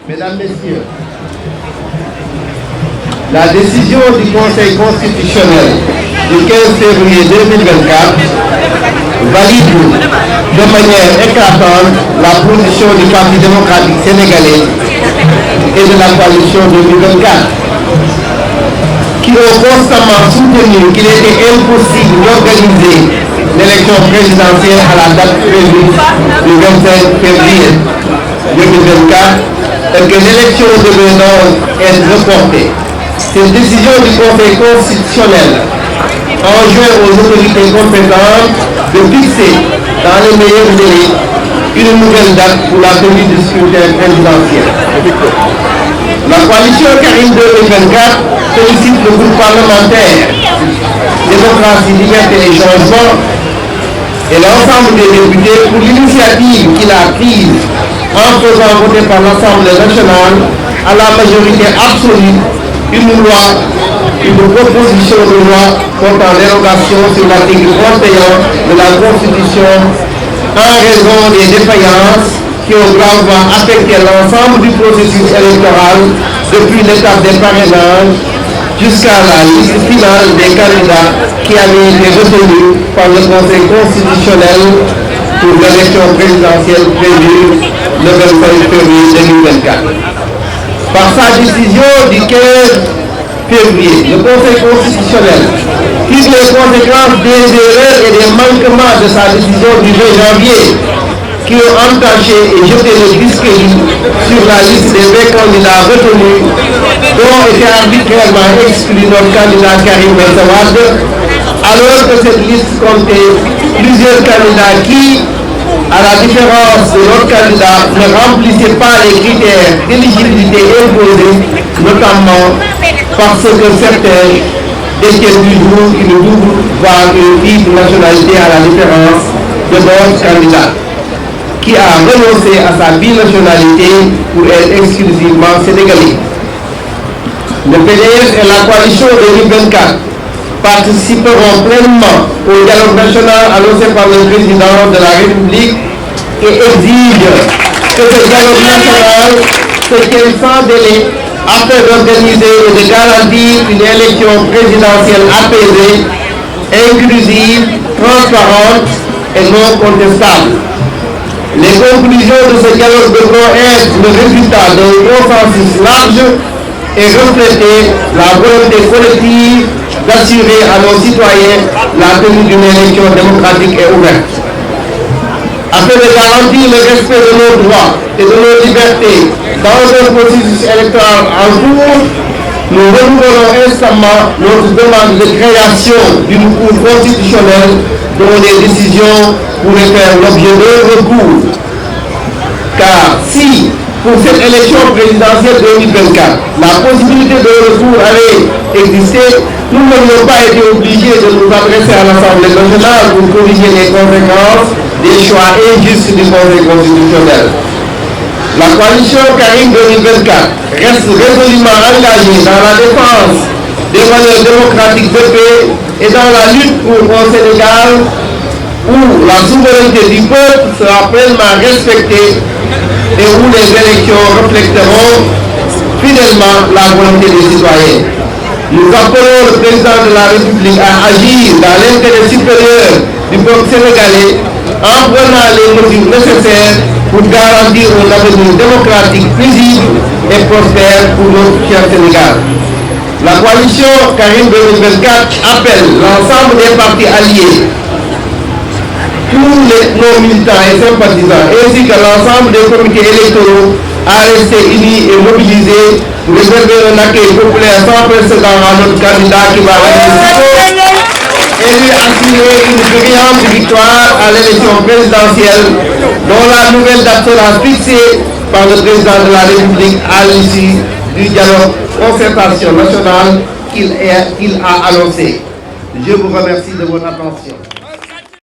Mesdames, Messieurs, la décision du Conseil constitutionnel du 15 février 2024 valide de manière éclatante la position du Parti démocratique sénégalais et de la coalition 2024, qui ont constamment soutenu qu'il était impossible d'organiser l'élection présidentielle à la date prévue du 25 février 2024 et que l'élection devait donc être reportée. Cette décision du Conseil constitutionnel enjoint aux autorités compétentes de fixer dans les meilleurs délais une nouvelle date pour la tenue du scrutin présidentiel. La coalition Karim 2024 félicite le groupe parlementaire Démocratie, Liberté et Changement et l'ensemble des députés pour l'initiative qu'il a prise en faisant voter par l'Assemblée nationale à la majorité absolue une proposition de loi portant dérogation sur l'article 31 de la Constitution en raison des défaillances qui ont gravement affecté l'ensemble du processus électoral depuis l'étape des parrainages jusqu'à la liste finale des candidats qui avaient été retenus par le Conseil constitutionnel pour l'élection présidentielle prévue le 25 février 2024. Par sa décision du 15 février, le Conseil constitutionnel tire les conséquences des erreurs et des manquements de sa décision du 2 janvier qui ont entaché et jeté le discrédit sur la liste des 20 candidats retenus dont était arbitrairement exclu notre candidat Karim Meïssa Wade, alors que cette liste comptait plusieurs candidats qui, à la différence de notre candidat, ne remplissaient pas les critères d'éligibilité imposés, notamment parce que certains détiennent toujours une double, voire une triple nationalité à la différence de notre candidat, qui a renoncé à sa binationalité pour être exclusivement sénégalais. Le PDS et la coalition 2024 participeront pleinement au dialogue national annoncé par le président de la République et exigent que ce dialogue national se tienne sans délai afin d'organiser et de garantir une élection présidentielle apaisée, inclusive, transparente et non contestable. Les conclusions de ce dialogue devront être le résultat d'un consensus large et refléter la volonté collective d'assurer à nos citoyens la tenue d'une élection démocratique et ouverte. Afin de garantir le respect de nos droits et de nos libertés dans un processus électoral en cours, nous renouvelons instamment notre demande de création d'une cour constitutionnelle dont les décisions pourraient faire l'objet d'un recours. Car si, pour cette élection présidentielle 2024, la possibilité de recours avait existé, nous n'aurions pas été obligés de nous adresser à l'Assemblée nationale pour corriger les conséquences des choix injustes du Conseil constitutionnel. La coalition Karim 2024 reste résolument engagée dans la défense des valeurs démocratiques de paix et dans la lutte pour un Sénégal où la souveraineté du peuple sera pleinement respectée et où les élections reflèteront fidèlement la volonté des citoyens. Nous appelons le président de la République à agir dans l'intérêt supérieur du peuple sénégalais en prenant les mesures nécessaires pour garantir un avenir démocratique paisible et prospère pour notre cher Sénégal. La coalition Karim 2024 appelle l'ensemble des partis alliés, tous nos militants et sympathisants, ainsi que l'ensemble des comités électoraux à rester unis et mobilisés pour réserver un accueil populaire sans précédent à notre candidat qui va et lui assurer une brillante victoire à l'élection présidentielle dont la nouvelle date sera fixée par le président de la République à l'issue du dialogue concertation nationale qu'il a annoncé. Je vous remercie de votre attention.